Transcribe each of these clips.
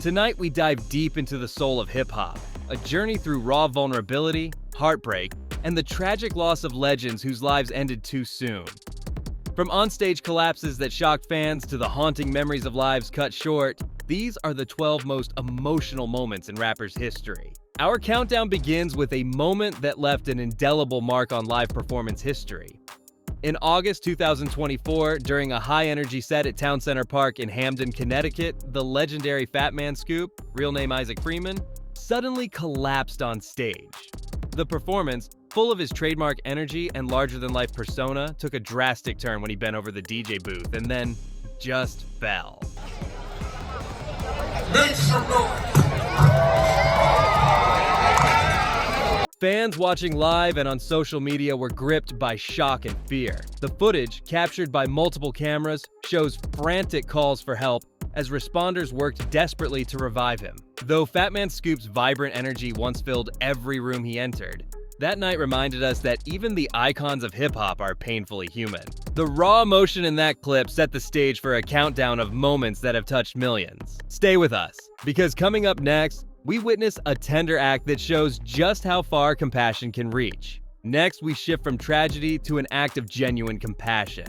Tonight we dive deep into the soul of hip-hop, a journey through raw vulnerability, heartbreak, and the tragic loss of legends whose lives ended too soon. From onstage collapses that shocked fans to the haunting memories of lives cut short, these are the 12 most emotional moments in rappers' history. Our countdown begins with a moment that left an indelible mark on live performance history. In August 2024, during a high-energy set at Town Center Park in Hamden, Connecticut, the legendary Fat Man Scoop, real name Isaac Freeman, suddenly collapsed on stage. The performance, full of his trademark energy and larger-than-life persona, took a drastic turn when he bent over the DJ booth and then just fell. Make some noise. Fans watching live and on social media were gripped by shock and fear. The footage, captured by multiple cameras, shows frantic calls for help as responders worked desperately to revive him. Though Fat Man Scoop's vibrant energy once filled every room he entered, that night reminded us that even the icons of hip-hop are painfully human. The raw emotion in that clip set the stage for a countdown of moments that have touched millions. Stay with us, because coming up next, we witness a tender act that shows just how far compassion can reach. Next, we shift from tragedy to an act of genuine compassion.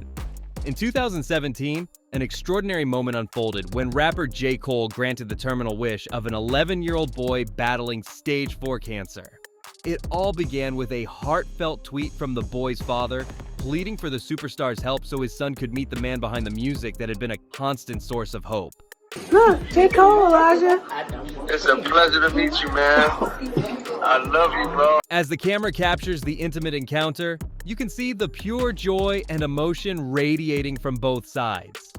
In 2017, an extraordinary moment unfolded when rapper J. Cole granted the terminal wish of an 11-year-old boy battling stage 4 cancer. It all began with a heartfelt tweet from the boy's father, pleading for the superstar's help so his son could meet the man behind the music that had been a constant source of hope. Look, J. Cole, Elijah. It's a pleasure to meet you, man. I love you, bro. As the camera captures the intimate encounter, you can see the pure joy and emotion radiating from both sides.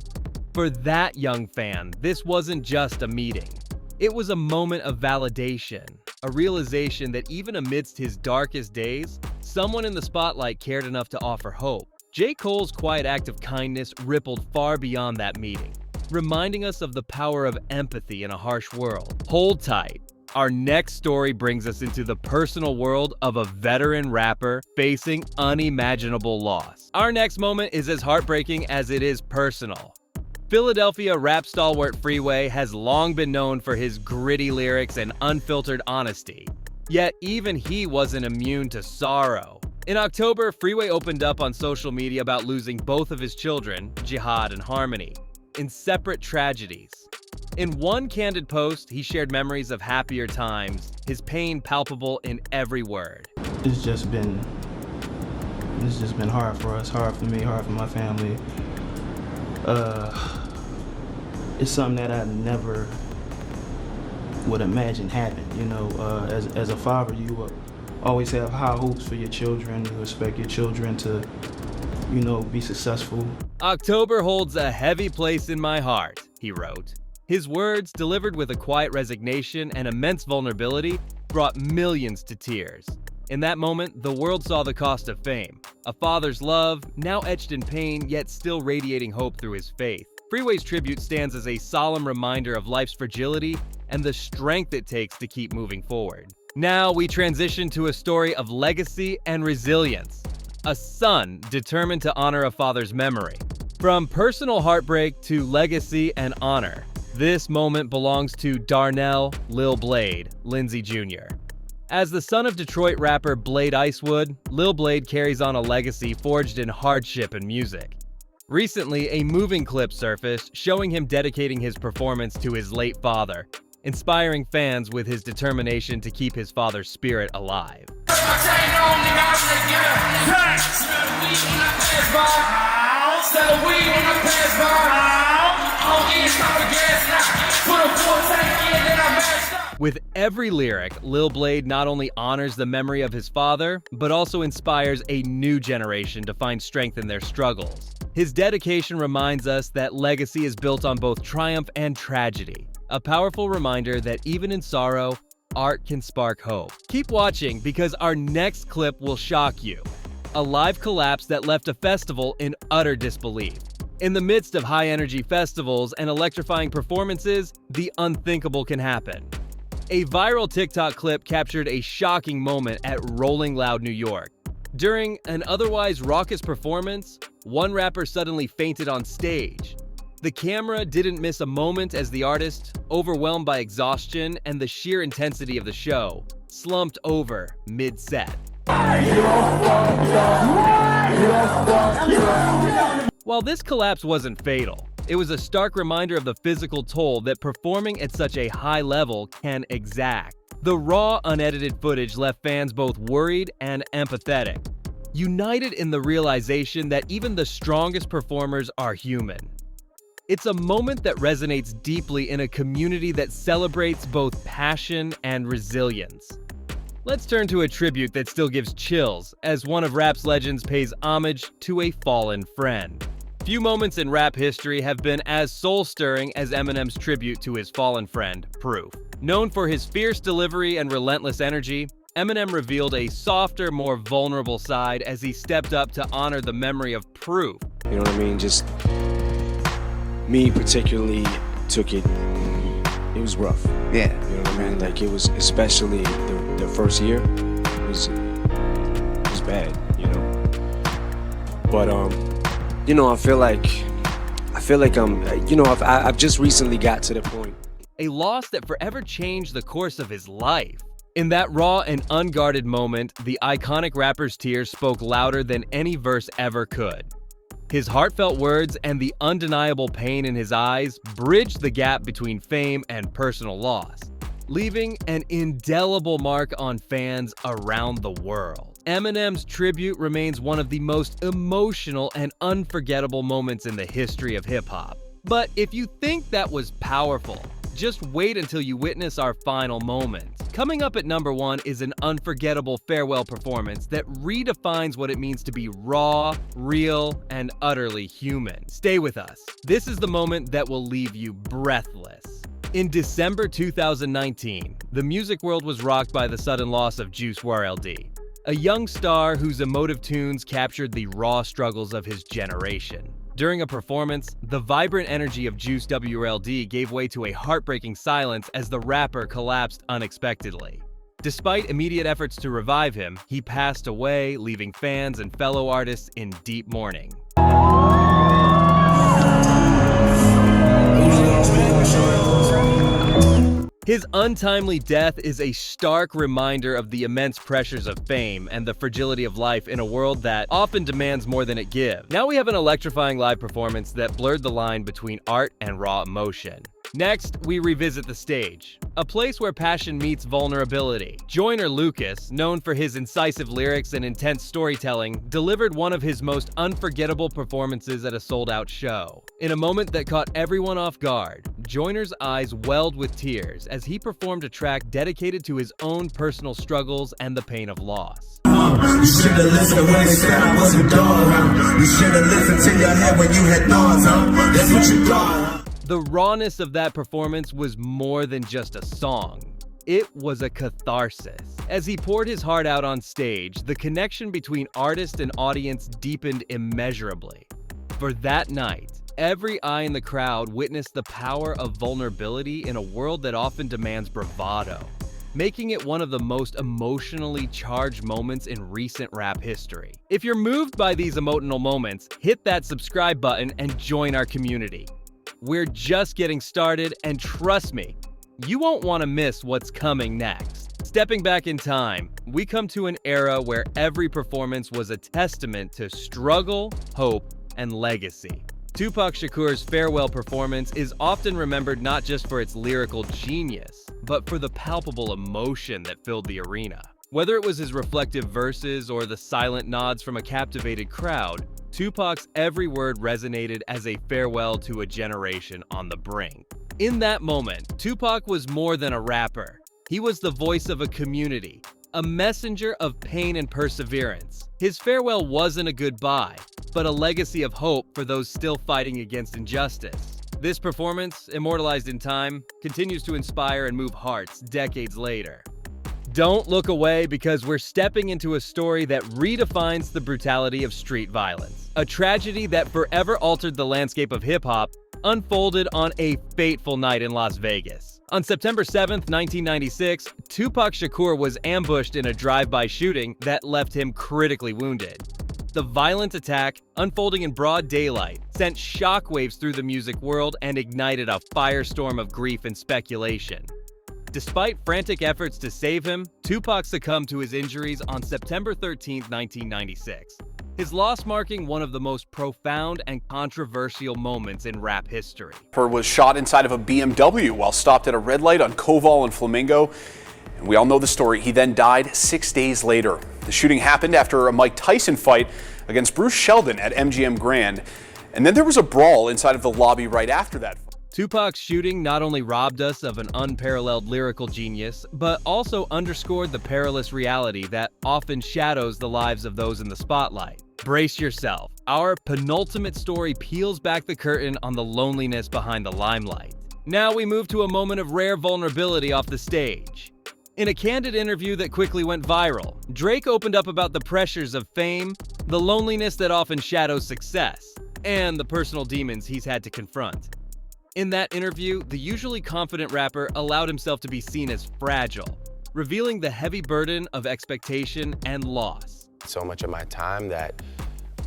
For that young fan, this wasn't just a meeting. It was a moment of validation, a realization that even amidst his darkest days, someone in the spotlight cared enough to offer hope. J. Cole's quiet act of kindness rippled far beyond that meeting, reminding us of the power of empathy in a harsh world. Hold tight. Our next story brings us into the personal world of a veteran rapper facing unimaginable loss. Our next moment is as heartbreaking as it is personal. Philadelphia rap stalwart Freeway has long been known for his gritty lyrics and unfiltered honesty. Yet even he wasn't immune to sorrow. In October, Freeway opened up on social media about losing both of his children, Jihad and Harmony, in separate tragedies. In one candid post, he shared memories of happier times, his pain palpable in every word. It's just been hard for us, hard for me, hard for my family. It's something that I never would imagine happen. You know, as a father, you will always have high hopes for your children. You expect your children to, you know, be successful. October holds a heavy place in my heart, he wrote. His words, delivered with a quiet resignation and immense vulnerability, brought millions to tears. In that moment, the world saw the cost of fame. A father's love, now etched in pain, yet still radiating hope through his faith. Freeway's tribute stands as a solemn reminder of life's fragility and the strength it takes to keep moving forward. Now we transition to a story of legacy and resilience. A son determined to honor a father's memory. From personal heartbreak to legacy and honor, this moment belongs to Darnell Lil Blade Lindsey Jr. As the son of Detroit rapper Blade Icewood, Lil Blade carries on a legacy forged in hardship and music. Recently, a moving clip surfaced showing him dedicating his performance to his late father, inspiring fans with his determination to keep his father's spirit alive. With every lyric, Lil Blade not only honors the memory of his father, but also inspires a new generation to find strength in their struggles. His dedication reminds us that legacy is built on both triumph and tragedy, a powerful reminder that even in sorrow, art can spark hope. Keep watching because our next clip will shock you. A live collapse that left a festival in utter disbelief. In the midst of high-energy festivals and electrifying performances, the unthinkable can happen. A viral TikTok clip captured a shocking moment at Rolling Loud, New York. During an otherwise raucous performance, one rapper suddenly fainted on stage. The camera didn't miss a moment as the artist, overwhelmed by exhaustion and the sheer intensity of the show, slumped over mid-set. While this collapse wasn't fatal, it was a stark reminder of the physical toll that performing at such a high level can exact. The raw, unedited footage left fans both worried and empathetic, united in the realization that even the strongest performers are human. It's a moment that resonates deeply in a community that celebrates both passion and resilience. Let's turn to a tribute that still gives chills as one of rap's legends pays homage to a fallen friend. Few moments in rap history have been as soul-stirring as Eminem's tribute to his fallen friend, Proof. Known for his fierce delivery and relentless energy, Eminem revealed a softer, more vulnerable side as he stepped up to honor the memory of Proof. You know what I mean? Just me particularly took it. It was rough. Yeah. You know what I mean? Like, it was, especially the first year, it was bad, you know? But, you know, I feel like I'm, you know, I've just recently got to the point. A loss that forever changed the course of his life. In that raw and unguarded moment, the iconic rapper's tears spoke louder than any verse ever could. His heartfelt words and the undeniable pain in his eyes bridged the gap between fame and personal loss, leaving an indelible mark on fans around the world. Eminem's tribute remains one of the most emotional and unforgettable moments in the history of hip-hop. But if you think that was powerful, just wait until you witness our final moment. Coming up at number 1 is an unforgettable farewell performance that redefines what it means to be raw, real, and utterly human. Stay with us. This is the moment that will leave you breathless. In December 2019, the music world was rocked by the sudden loss of Juice WRLD, a young star whose emotive tunes captured the raw struggles of his generation. During a performance, the vibrant energy of Juice WRLD gave way to a heartbreaking silence as the rapper collapsed unexpectedly. Despite immediate efforts to revive him, he passed away, leaving fans and fellow artists in deep mourning. His untimely death is a stark reminder of the immense pressures of fame and the fragility of life in a world that often demands more than it gives. Now we have an electrifying live performance that blurred the line between art and raw emotion. Next, we revisit the stage, a place where passion meets vulnerability. Joyner Lucas, known for his incisive lyrics and intense storytelling, delivered one of his most unforgettable performances at a sold-out show. In a moment that caught everyone off guard, Joyner's eyes welled with tears as he performed a track dedicated to his own personal struggles and the pain of loss. You should've listened when they said I wasn't dog. You should've listened to your head when you had thoughts, That's what you thought. The rawness of that performance was more than just a song. It was a catharsis. As he poured his heart out on stage, the connection between artist and audience deepened immeasurably. For that night, every eye in the crowd witnessed the power of vulnerability in a world that often demands bravado, making it one of the most emotionally charged moments in recent rap history. If you're moved by these emotional moments, hit that subscribe button and join our community. We're just getting started, and trust me, you won't want to miss what's coming next. Stepping back in time, we come to an era where every performance was a testament to struggle, hope, and legacy. Tupac Shakur's farewell performance is often remembered not just for its lyrical genius, but for the palpable emotion that filled the arena. Whether it was his reflective verses or the silent nods from a captivated crowd, Tupac's every word resonated as a farewell to a generation on the brink. In that moment, Tupac was more than a rapper. He was the voice of a community, a messenger of pain and perseverance. His farewell wasn't a goodbye, but a legacy of hope for those still fighting against injustice. This performance, immortalized in time, continues to inspire and move hearts decades later. Don't look away, because we're stepping into a story that redefines the brutality of street violence. A tragedy that forever altered the landscape of hip-hop unfolded on a fateful night in Las Vegas. On September 7th, 1996, Tupac Shakur was ambushed in a drive-by shooting that left him critically wounded. The violent attack, unfolding in broad daylight, sent shockwaves through the music world and ignited a firestorm of grief and speculation. Despite frantic efforts to save him, Tupac succumbed to his injuries on September 13, 1996. His loss marking one of the most profound and controversial moments in rap history. Rapper was shot inside of a BMW while stopped at a red light on Koval and Flamingo. And we all know the story. He then died 6 days later. The shooting happened after a Mike Tyson fight against Bruce Sheldon at MGM Grand. And then there was a brawl inside of the lobby right after that. Tupac's shooting not only robbed us of an unparalleled lyrical genius, but also underscored the perilous reality that often shadows the lives of those in the spotlight. Brace yourself. Our penultimate story peels back the curtain on the loneliness behind the limelight. Now we move to a moment of rare vulnerability off the stage. In a candid interview that quickly went viral, Drake opened up about the pressures of fame, the loneliness that often shadows success, and the personal demons he's had to confront. In that interview, the usually confident rapper allowed himself to be seen as fragile, revealing the heavy burden of expectation and loss. So much of my time that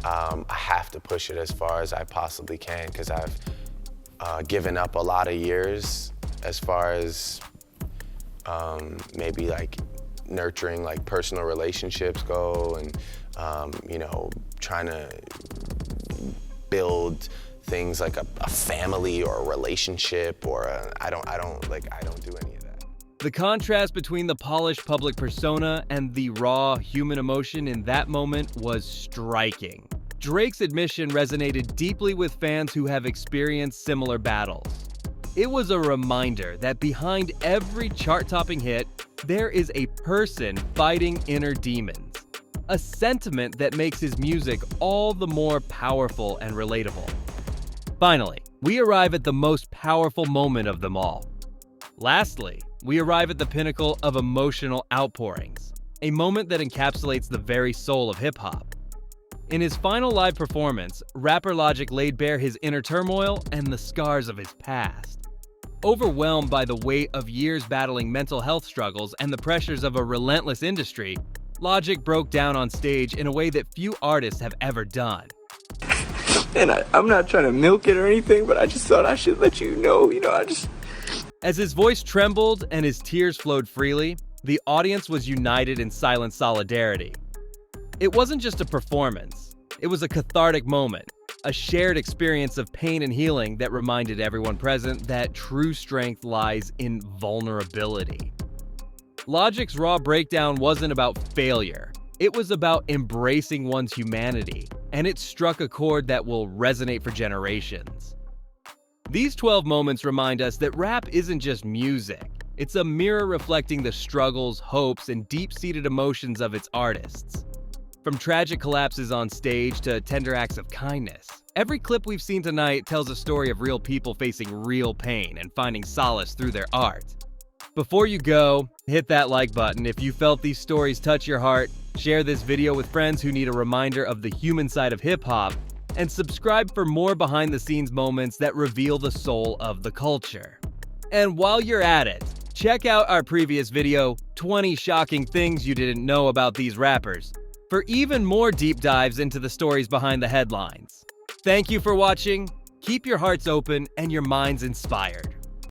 I have to push it as far as I possibly can, because I've given up a lot of years as far as maybe like nurturing like personal relationships go, and you know, trying to build things like a family or a relationship, or I don't do any of that. The contrast between the polished public persona and the raw human emotion in that moment was striking. Drake's admission resonated deeply with fans who have experienced similar battles. It was a reminder that behind every chart-topping hit, there is a person fighting inner demons. A sentiment that makes his music all the more powerful and relatable. Finally, we arrive at the most powerful moment of them all. Lastly, we arrive at the pinnacle of emotional outpourings, a moment that encapsulates the very soul of hip-hop. In his final live performance, rapper Logic laid bare his inner turmoil and the scars of his past. Overwhelmed by the weight of years battling mental health struggles and the pressures of a relentless industry, Logic broke down on stage in a way that few artists have ever done. And I'm not trying to milk it or anything, but I just thought I should let you know, As his voice trembled and his tears flowed freely, the audience was united in silent solidarity. It wasn't just a performance, it was a cathartic moment, a shared experience of pain and healing that reminded everyone present that true strength lies in vulnerability. Logic's raw breakdown wasn't about failure, it was about embracing one's humanity, and it struck a chord that will resonate for generations. These 12 moments remind us that rap isn't just music. It's a mirror reflecting the struggles, hopes, and deep-seated emotions of its artists. From tragic collapses on stage to tender acts of kindness, every clip we've seen tonight tells a story of real people facing real pain and finding solace through their art. Before you go, hit that like button if you felt these stories touch your heart, share this video with friends who need a reminder of the human side of hip-hop, and subscribe for more behind-the-scenes moments that reveal the soul of the culture. And while you're at it, check out our previous video, 20 Shocking Things You Didn't Know About These Rappers, for even more deep dives into the stories behind the headlines. Thank you for watching, keep your hearts open and your minds inspired.